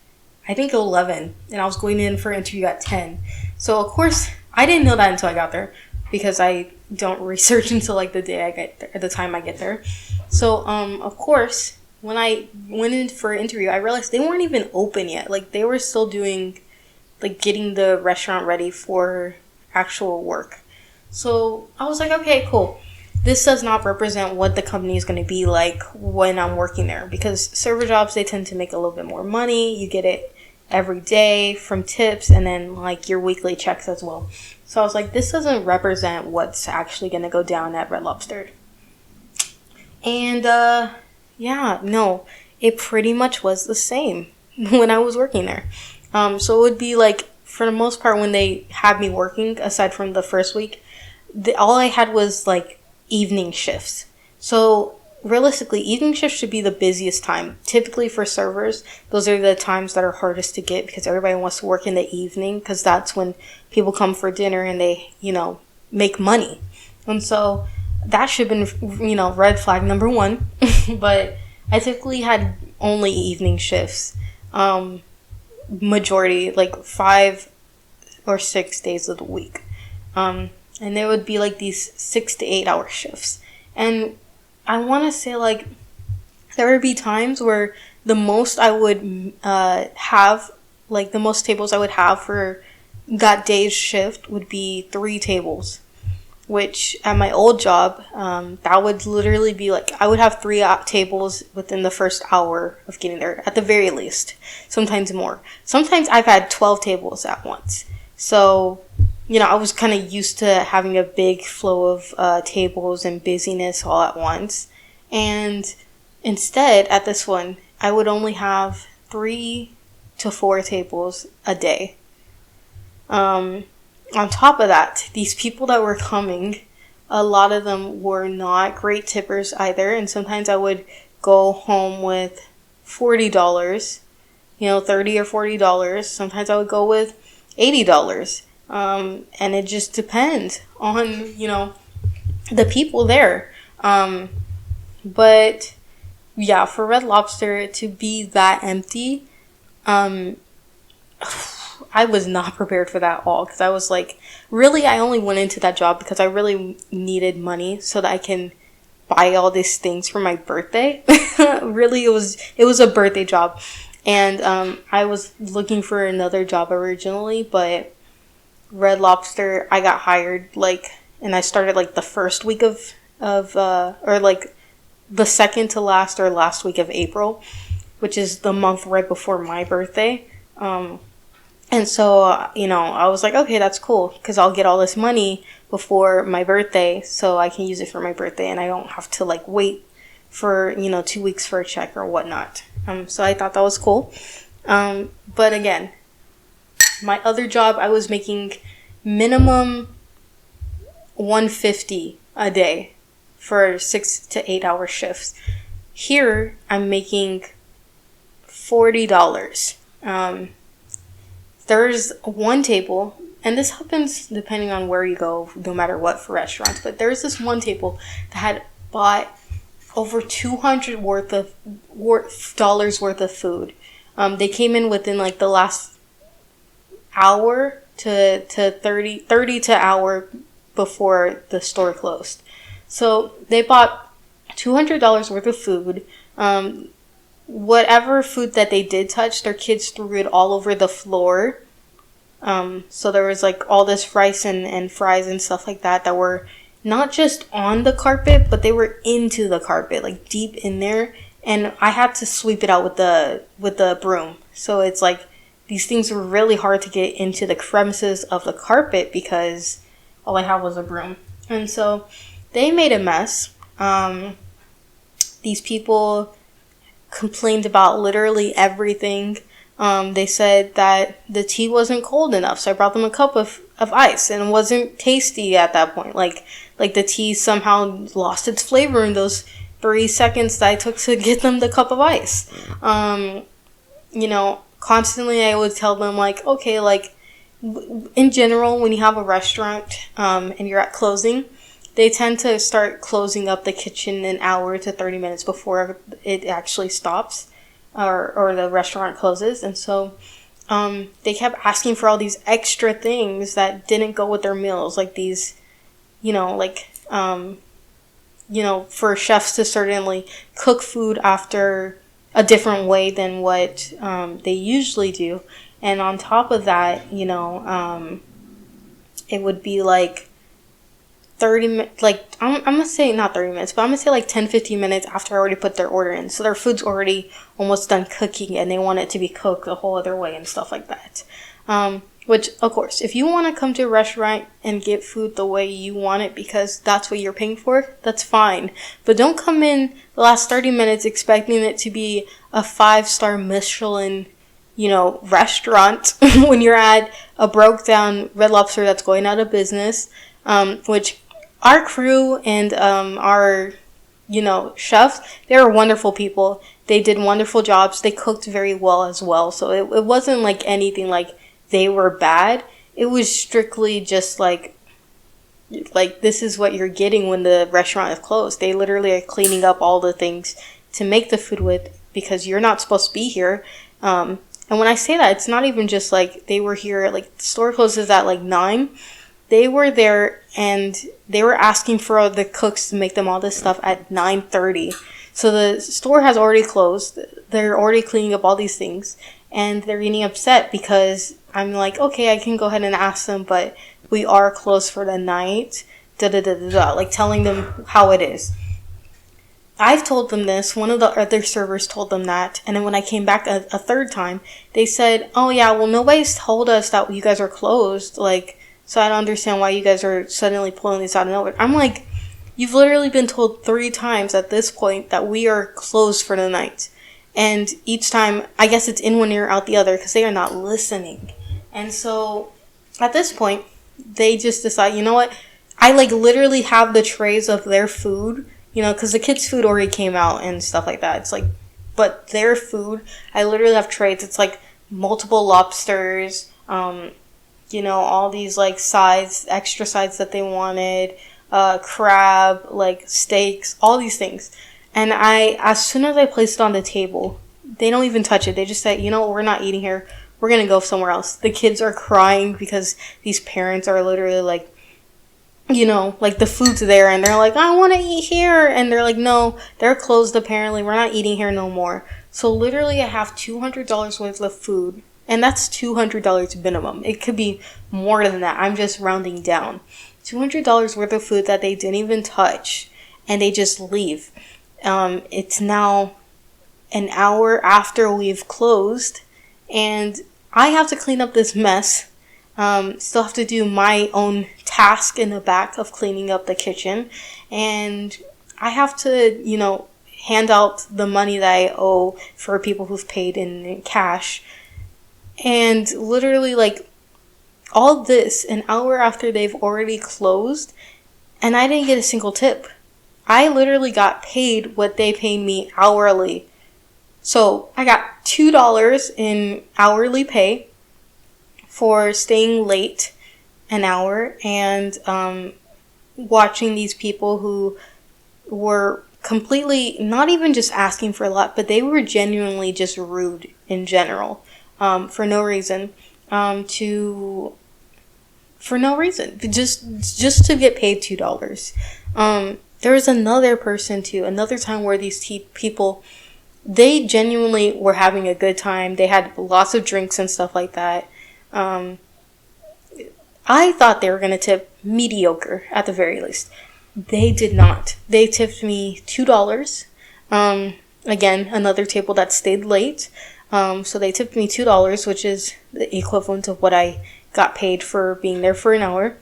I think, 11, and I was going in for an interview at 10. So of course I didn't know that until I got there. because I don't research until like the day I get there, the time I get there. So of course, when I went in for an interview, I realized they weren't even open yet. Like they were still doing, like getting the restaurant ready for actual work. So I was like, okay, cool. This does not represent what the company is going to be like when I'm working there, because server jobs, they tend to make a little bit more money. You get it every day from tips and then like your weekly checks as well. So I was like, this doesn't represent what's actually going to go down at Red Lobster. And yeah, no, it pretty much was the same when I was working there. So it would be like, for the most part, when they had me working, aside from the first week, all I had was like evening shifts. So realistically, evening shifts should be the busiest time. Typically for servers, those are the times that are hardest to get because everybody wants to work in the evening because that's when people come for dinner and they, you know, make money. And so that should have been, you know, red flag number one. But I typically had only evening shifts. Majority, like 5 or 6 days of the week. And there would be like these 6 to 8 hour shifts. And I want to say like there would be times where the most I would have, like the most tables I would have for that day's shift would be 3 tables. Which at my old job, that would literally be like, I would have 3 tables within the first hour of getting there, at the very least. Sometimes more. Sometimes I've had 12 tables at once. So, you know, I was kind of used to having a big flow of tables and busyness all at once. And instead, at this one, I would only have 3 to 4 tables a day. On top of that, these people that were coming, a lot of them were not great tippers either. And sometimes I would go home with $40, you know, $30 or $40. Sometimes I would go with $80. And it just depends on, you know, the people there. But yeah, for Red Lobster to be that empty, I was not prepared for that at all, because I was like, really, I only went into that job because I really needed money so that I can buy all these things for my birthday. Really, it was a birthday job. And I was looking for another job originally, but Red Lobster, I got hired like, and I started like the first week or like the second to last or last week of April, which is the month right before my birthday. And so, you know, I was like, okay, that's cool, because I'll get all this money before my birthday, so I can use it for my birthday, and I don't have to, like, wait for, you know, 2 weeks for a check or whatnot. So I thought that was cool. But again, my other job, I was making minimum $150 a day for 6 to 8 hour shifts. Here, I'm making $40. There's one table, and this happens depending on where you go, no matter what, for restaurants, but there's this one table that had bought over $200 worth of food. They came in within like the last hour to 30 to hour before the store closed. So they bought $200 worth of food. Whatever food that they did touch, their kids threw it all over the floor. So there was like all this rice and fries and stuff like that were not just on the carpet, but they were into the carpet, like deep in there. And I had to sweep it out with the broom. So it's like these things were really hard to get into the crevices of the carpet because all I had was a broom. And so they made a mess. These people complained about literally everything. They said that the tea wasn't cold enough, so I brought them a cup of ice, and it wasn't tasty at that point. Like the tea somehow lost its flavor in those 3 seconds that I took to get them the cup of ice. You know, constantly I would tell them like, okay, like in general, when you have a restaurant and you're at closing, they tend to start closing up the kitchen an hour to 30 minutes before it actually stops or the restaurant closes. And so they kept asking for all these extra things that didn't go with their meals, like these for chefs to certainly cook food after a different way than what they usually do. And on top of that, it would be like 30 minutes, like, I'm gonna say not 30 minutes, but I'm gonna say like 10-15 minutes after I already put their order in. So their food's already almost done cooking and they want it to be cooked a whole other way and stuff like that. Which, of course, if you want to come to a restaurant and get food the way you want it because that's what you're paying for, that's fine. But don't come in the last 30 minutes expecting it to be a 5-star Michelin, restaurant when you're at a broke down Red Lobster that's going out of business, which our crew and our chefs, they were wonderful people. They did wonderful jobs. They cooked very well as well. So it wasn't like anything like they were bad. It was strictly just like this is what you're getting when the restaurant is closed. They literally are cleaning up all the things to make the food with because you're not supposed to be here. And when I say that, it's not even just like they were here, like the store closes at like 9. They were there and they were asking for the cooks to make them all this stuff at 9:30. So the store has already closed. They're already cleaning up all these things. And they're getting upset because I'm like, okay, I can go ahead and ask them, but we are closed for the night. Like telling them how it is. I've told them this. One of the other servers told them that. And then when I came back a third time, they said, oh yeah, well, nobody's told us that you guys are closed. Like, so I don't understand why you guys are suddenly pulling this out of nowhere. I'm like, you've literally been told 3 times at this point that we are closed for the night. And each time, I guess it's in one ear, out the other, because they are not listening. And so, at this point, they just decide, you know what? I, literally have the trays of their food, because the kids' food already came out and stuff like that. It's but their food, I literally have trays. It's, multiple lobsters, all these, sides, extra sides that they wanted, crab, steaks, all these things. And as soon as I place it on the table, they don't even touch it. They just say, we're not eating here. We're going to go somewhere else. The kids are crying because these parents are literally the food's there and they're like, I want to eat here. And they're like, no, they're closed apparently. We're not eating here no more. So literally I have $200 worth of food. And that's $200 minimum. It could be more than that. I'm just rounding down. $200 worth of food that they didn't even touch. And they just leave. It's now an hour after we've closed, and I have to clean up this mess. Still have to do my own task in the back of cleaning up the kitchen, and I have to, hand out the money that I owe for people who've paid in cash. And literally, all this an hour after they've already closed, and I didn't get a single tip. I literally got paid what they paid me hourly. So I got $2 in hourly pay for staying late an hour and watching these people who were completely not even just asking for a lot, but they were genuinely just rude in general, for no reason, for no reason, just to get paid $2. There was another person too, another time where these people, they genuinely were having a good time. They had lots of drinks and stuff like that. I thought they were going to tip mediocre at the very least. They did not. They tipped me $2. Again, another table that stayed late. So they tipped me $2, which is the equivalent of what I got paid for being there for an hour.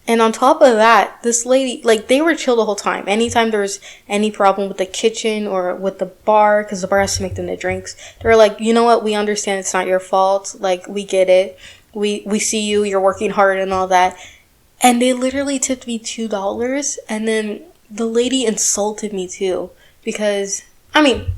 And on top of that, this lady, they were chill the whole time. Anytime there was any problem with the kitchen or with the bar, because the bar has to make them the drinks, they were like, you know what, we understand it's not your fault. We get it. We see you, you're working hard and all that. And they literally tipped me $2. And then the lady insulted me too. Because, my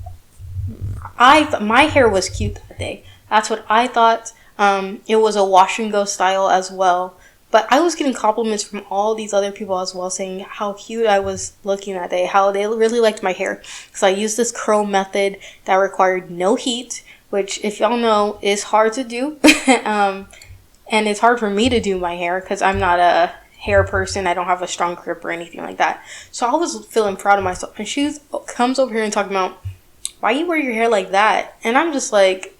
hair was cute that day. That's what I thought. It was a wash and go style as well. But I was getting compliments from all these other people as well, saying how cute I was looking that day, how they really liked my hair. Because I used this curl method that required no heat, which, if y'all know, is hard to do. And it's hard for me to do my hair because I'm not a hair person. I don't have a strong grip or anything like that. So I was feeling proud of myself. And she comes over here and talking about, why you wear your hair like that? And I'm just like,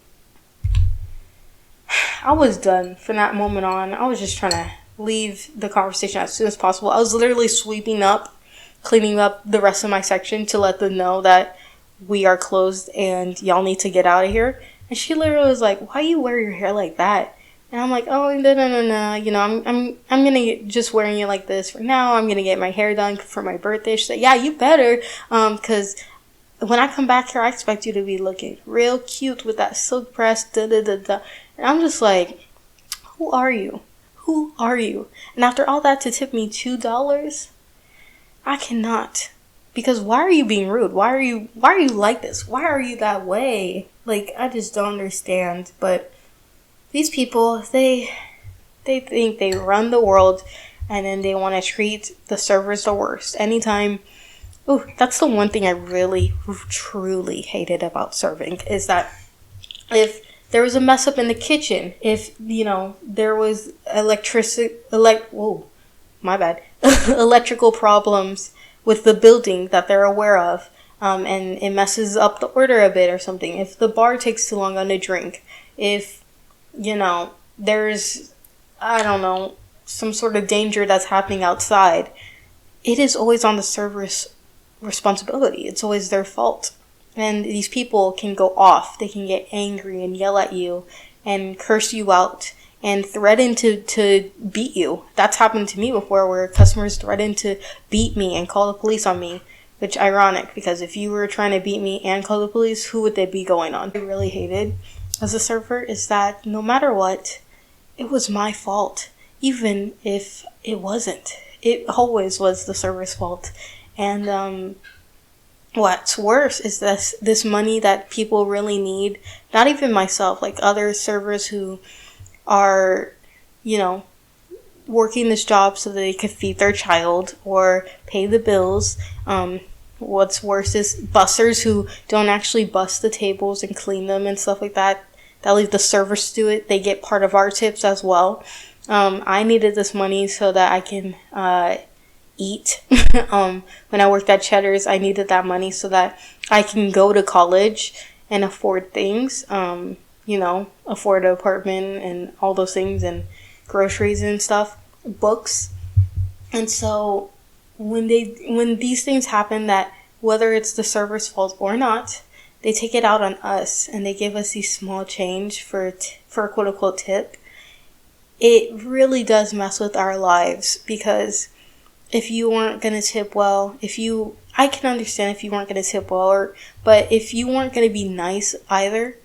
I was done from that moment on. I was just trying to leave the conversation as soon as possible. I was literally sweeping up, cleaning up the rest of my section to let them know that we are closed and y'all need to get out of here. And she literally was like, why you wear your hair like that? And I'm like, oh, no. You know, I'm gonna just wearing it like this for now. I'm gonna get my hair done for my birthday. She said, yeah, you better, because when I come back here, I expect you to be looking real cute with that silk press, And I'm just like, who are you? Who are you? And after all that, to tip me $2, I cannot. Because why are you being rude? Why are you like this? Why are you that way? Like, I just don't understand. But these people, they think they run the world, and then they want to treat the servers the worst. Anytime, that's the one thing I really, truly hated about serving, is that if there was a mess up in the kitchen, if, you know, there was electrical problems with the building that they're aware of, and it messes up the order a bit or something, if the bar takes too long on a drink, if, you know, there's, I don't know, some sort of danger that's happening outside, it is always on the server's responsibility. It's always their fault. And these people can go off. They can get angry and yell at you and curse you out and threaten to beat you. That's happened to me before, where customers threatened to beat me and call the police on me. Which, ironic, because if you were trying to beat me and call the police, who would they be going on? I really hated as a server is that no matter what, it was my fault. Even if it wasn't. It always was the server's fault. And what's worse is this money that people really need, not even myself, like other servers who are, you know, working this job so that they could feed their child or pay the bills. What's worse is busters who don't actually bust the tables and clean them and stuff like that. That leave the servers to do it. They get part of our tips as well. I needed this money so that I can eat. When I worked at Cheddar's, I needed that money so that I can go to college and afford things. You know, afford an apartment and all those things, and groceries and stuff, books. And so when these things happen, that whether it's the server's fault or not, they take it out on us and they give us these small change for a quote unquote tip. It really does mess with our lives, because if you weren't going to tip well, I can understand if you weren't going to tip well, but if you weren't going to be nice either,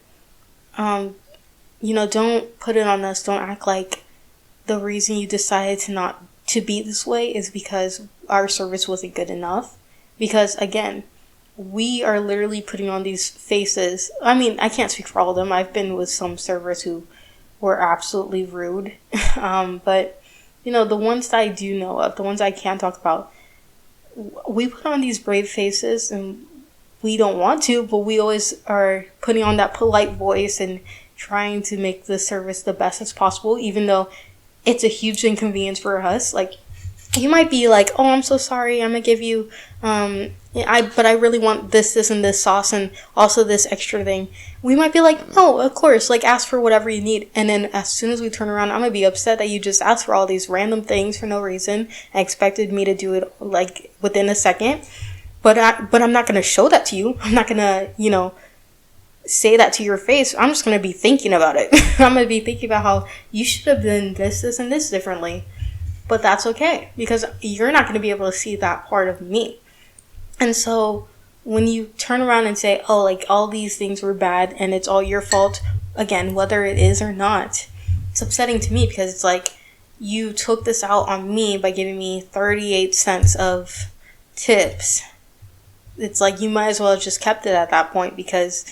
you know, don't put it on us. Don't act like the reason you decided to be this way is because our service wasn't good enough. Because again, we are literally putting on these faces. I mean, I can't speak for all of them. I've been with some servers who were absolutely rude. But you know, the ones that I do know of, the ones I can talk about, we put on these brave faces, and we don't want to, but we always are putting on that polite voice and trying to make the service the best as possible, even though it's a huge inconvenience for us. Like, you might be like, oh, I'm so sorry, I'm gonna give you, but I really want this, and this sauce, and also this extra thing. We might be like, no, of course, like, ask for whatever you need. And then as soon as we turn around, I'm gonna be upset that you just asked for all these random things for no reason and expected me to do it, like, within a second. But I'm not gonna show that to you. I'm not gonna, you know, say that to your face. I'm just gonna be thinking about it. I'm gonna be thinking about how you should have done this, and this differently. But that's okay, because you're not going to be able to see that part of me. And so when you turn around and say, oh, like, all these things were bad and it's all your fault, again, whether it is or not, it's upsetting to me, because it's like, you took this out on me by giving me 38 cents of tips. It's like, you might as well have just kept it at that point, because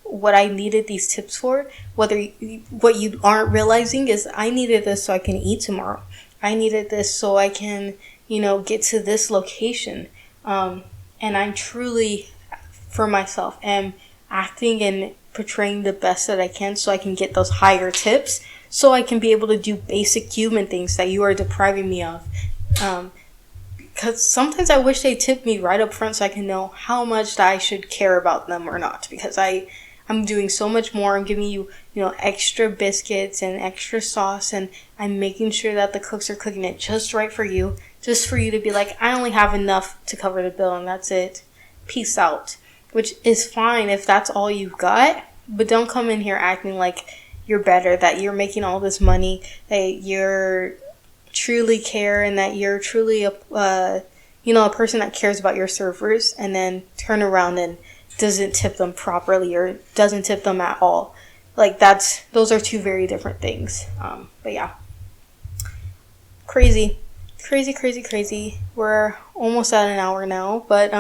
what I needed these tips for, what you aren't realizing is I needed this so I can eat tomorrow. I needed this so I can, you know, get to this location. And I'm truly, for myself, am acting and portraying the best that I can so I can get those higher tips, so I can be able to do basic human things that you are depriving me of. Because sometimes I wish they tipped me right up front so I can know how much I should care about them or not. Because I'm doing so much more. I'm giving you, extra biscuits and extra sauce, and I'm making sure that the cooks are cooking it just right for you. Just for you to be like, I only have enough to cover the bill and that's it. Peace out. Which is fine if that's all you've got. But don't come in here acting like you're better, that you're making all this money, that you're truly care, and that you're truly a person that cares about your servers, and then turn around and doesn't tip them properly or doesn't tip them at all. Like, those are two very different things. But yeah, crazy. We're almost at an hour now, but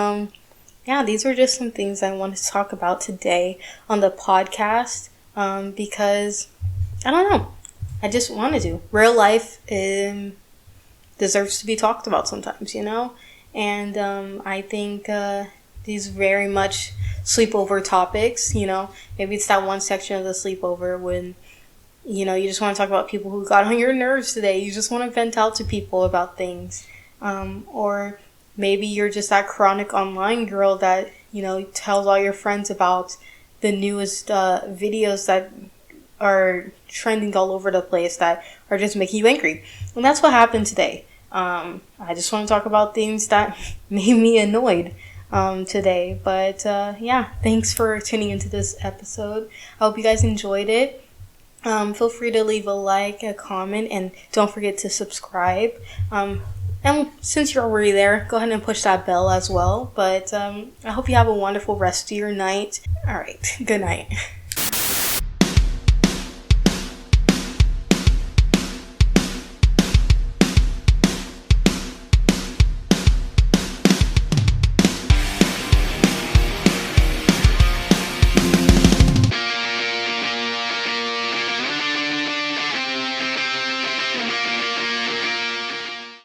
yeah, these were just some things I wanted to talk about today on the podcast, because I don't know, I just wanted to. Real life deserves to be talked about sometimes, and I think these very much sleepover topics, maybe it's that one section of the sleepover when you just want to talk about people who got on your nerves today. You just want to vent out to people about things, or maybe you're just that chronic online girl that tells all your friends about the newest videos that are trending all over the place that are just making you angry. And that's what happened today. I just want to talk about things that made me annoyed today. But yeah, thanks for tuning into this episode. I hope you guys enjoyed it. Feel free to leave a like, a comment, and don't forget to subscribe. And since you're already there, go ahead and push that bell as well. But I hope you have a wonderful rest of your night. All right, good night.